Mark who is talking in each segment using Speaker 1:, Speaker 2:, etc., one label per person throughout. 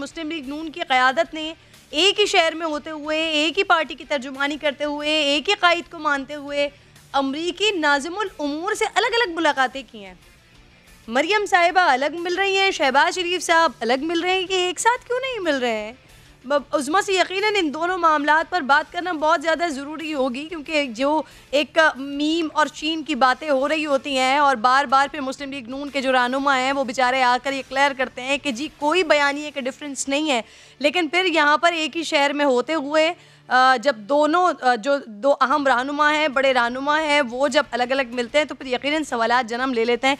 Speaker 1: मुस्लिम league नून की क़यादत ने एक ही शहर में होते हुए, एक ही पार्टी की तर्जुमानी करते हुए, एक ही कायद को मानते हुए अमरीकी नाज़िमुल उमूर से अलग अलग मुलाकातें की हैं। मरियम साहिबा अलग मिल रही हैं, शहबाज शरीफ साहब अलग मिल रहे हैं, कि एक साथ क्यों नहीं मिल रहे हैं? उज़्मा से यकीनन इन दोनों मामलात पर बात करना बहुत ज़्यादा ज़रूरी होगी, क्योंकि जो एक मीम और चीन की बातें हो रही होती हैं और बार बार फिर मुस्लिम लीग नून के जो रहनुमा हैं वो बेचारे आकर ये क्लियर करते हैं कि जी कोई बयानिए का डिफरेंस नहीं है, लेकिन फिर यहाँ पर एक ही शहर में होते हुए जब दोनों जो दो अहम रहनुमा हैं, बड़े रहनुमा हैं, वो जब अलग अलग मिलते हैं तो फिर यकीनन सवालात जन्म ले लेते हैं।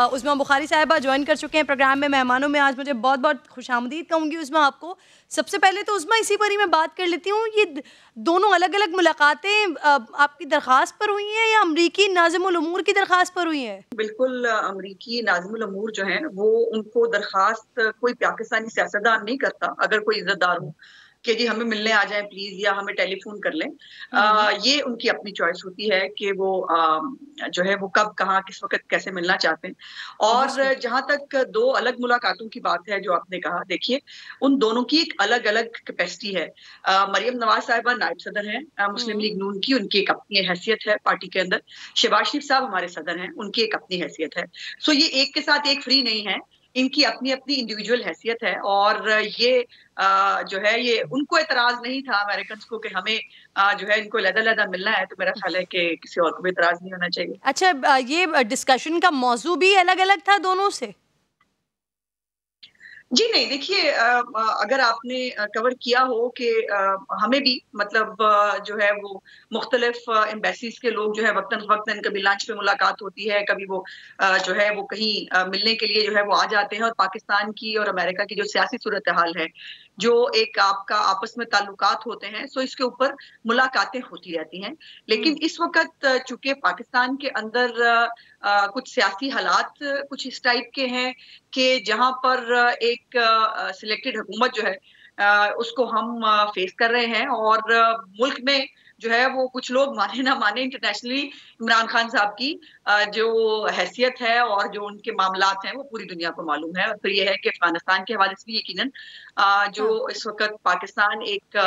Speaker 1: उज़्मा बुखारी साहिबा ज्वाइन कर चुके हैं प्रोग्राम में मेहमानों में। आज मुझे बहुत बहुत खुशामदीद कहूँगी उज़्मा आपको। सबसे पहले तो उज़्मा इसी पर ही मैं बात कर लेती हूँ, ये दोनों अलग अलग मुलाकातें आपकी दरख्वास्त पर हुई हैं या अमरीकी नाज़िमुल उमूर की दरख्वास्त पर हुई हैं?
Speaker 2: बिल्कुल, अमरीकी नाज़िमुल उमूर जो हैं वो उनको दरख्वास्त कोई पाकिस्तानी सियासतदान नहीं करता, अगर कोई इज़्ज़तदार हो कि जी हमें मिलने आ जाएं प्लीज या हमें टेलीफोन कर लें। ये उनकी अपनी चॉइस होती है कि वो जो है वो कब कहाँ किस वक्त कैसे मिलना चाहते हैं। और जहां तक दो अलग मुलाकातों की बात है जो आपने कहा, देखिए उन दोनों की एक अलग अलग कैपेसिटी है। मरियम नवाज साहिबा नायब सदर हैं मुस्लिम लीग नून की, उनकी एक अपनी हैसियत है पार्टी के अंदर। शहबाज शरीफ साहब हमारे सदर हैं, उनकी एक अपनी हैसियत है। सो ये एक के साथ एक फ्री नहीं है, इनकी अपनी अपनी इंडिविजुअल हैसियत है। और ये जो है ये उनको एतराज नहीं था अमेरिकन को कि हमें जो है इनको लहदा-लहदा मिलना है, तो मेरा ख्याल है कि किसी और को भी एतराज नहीं होना चाहिए।
Speaker 1: अच्छा, ये डिस्कशन का मौजू भी अलग-अलग था दोनों से?
Speaker 2: जी नहीं, देखिए अगर आपने कवर किया हो कि हमें भी मतलब जो है वो मुख्तलिफ एम्बेसीज के लोग जो है वक्तन-फवक्तन कभी लंच पे मुलाकात होती है, कभी वो जो है वो कहीं मिलने के लिए जो है वो आ जाते हैं। और पाकिस्तान की और अमेरिका की जो सियासी सूरत-ए-हाल है, जो एक आपका आपस में ताल्लुकात होते हैं, सो इसके ऊपर मुलाकातें होती रहती हैं। लेकिन इस वक़्त चूँकि पाकिस्तान के अंदर कुछ सियासी हालात कुछ इस टाइप के हैं कि जहाँ पर एक सिलेक्टेड हुकूमत जो है उसको हम फेस कर रहे हैं। और मुल्क में जो है वो कुछ लोग माने ना माने इंटरनेशनली इमरान खान साहब की जो हैसियत है और जो उनके मामलात हैं वो पूरी दुनिया को मालूम है। और फिर ये है कि अफगानिस्तान के हवाले से भी यकीनन जो
Speaker 1: हाँ।
Speaker 2: इस वक्त पाकिस्तान एक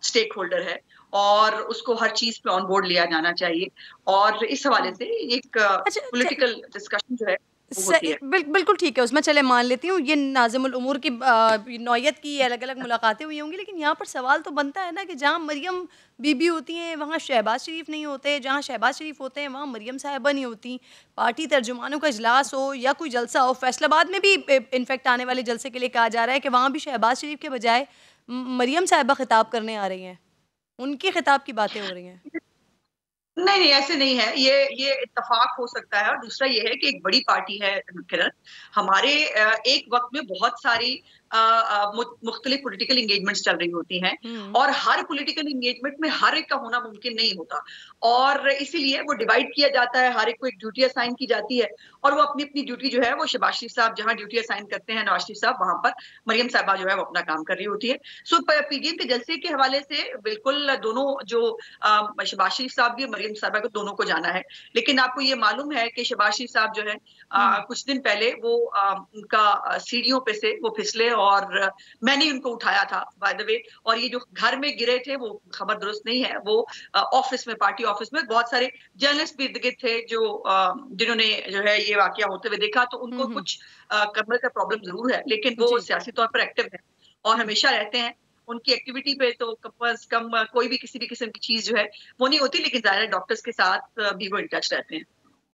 Speaker 2: स्टेक होल्डर है और उसको हर चीज पे ऑन बोर्ड लिया जाना चाहिए। और इस हवाले से एक
Speaker 1: अच्छा,
Speaker 2: पॉलिटिकल डिस्कशन जो है वो होती है।
Speaker 1: बिल्कुल ठीक है, उसमें चले मान लेती हूँ ये नाज़िमुल उमूर की नौयत की अलग-अलग मुलाकातें हुई होंगी, लेकिन यहाँ पर सवाल तो बनता है ना कि जहाँ मरियम बीबी होती हैं वहाँ शहबाज शरीफ नहीं होते, जहाँ शहबाज शरीफ होते हैं वहाँ मरियम साहिबा नहीं होती। पार्टी तर्जुमानों का इजलास हो या कोई जलसा हो, फैसलाबाद में भी इनफैक्ट आने वाले जलसे के लिए कहा जा रहा है कि वहाँ भी शहबाज शरीफ के बजाय मरियम साहिबा खिताब करने आ रही हैं, उनके खिताब की बातें हो रही हैं।
Speaker 2: नहीं, नहीं, ऐसे नहीं है। ये इत्तेफ़ाक हो सकता है। और दूसरा ये है कि एक बड़ी पार्टी है किरण, हमारे एक वक़्त में बहुत सारी मुख्तलिफ पॉलिटिकल एंगेजमेंट्स चल रही होती हैं।
Speaker 1: हुँ।
Speaker 2: और हर पॉलिटिकल एंगेजमेंट में हर एक का होना मुमकिन नहीं होता। और इसीलिए वो डिवाइड किया जाता है, हर एक को एक ड्यूटी असाइन की जाती है। और वो अपनी-अपनी ड्यूटी जो है वो शहबाज शरीफ साहब जहाँ ड्यूटी असाइन करते हैं नवाज शरीफ साहब, वहाँ पर मरियम साहिबा जो है वो अपना काम कर रही होती है। सो पीडीएम के जलसे के हवाले से बिल्कुल दोनों जो शहबाज शरीफ साहब भी मरियम साहिबा को दोनों को जाना है। लेकिन आपको ये मालूम है कि शहबाज शरीफ साहब जो है
Speaker 1: हुँ।
Speaker 2: कुछ दिन पहले वो उनका सीढ़ियों पे से वो फिसले और मैंने ही उनको उठाया था बाय द वे। और ये जो घर में गिरे थे वो खबर दुरुस्त नहीं है। वो ऑफिस में, पार्टी ऑफिस में बहुत सारे जर्नलिस्ट भी इर्द-गिर्द थे जो जिन्होंने जो है ये वाकया होते हुए देखा। तो
Speaker 1: हुँ,
Speaker 2: उनको
Speaker 1: हुँ।
Speaker 2: कुछ कमर का प्रॉब्लम ज़रूर है, लेकिन वो
Speaker 1: जी।
Speaker 2: सियासी तौर पर एक्टिव हैं और
Speaker 1: हुँ।
Speaker 2: हमेशा रहते हैं। उनकी एक्टिविटी पे तो कम से कम कोई भी किसी भी किस्म की चीज़ जो है वो नहीं होती। लेकिन ज़ाहिर है डॉक्टर्स के साथ भी वो इन टच रहते हैं।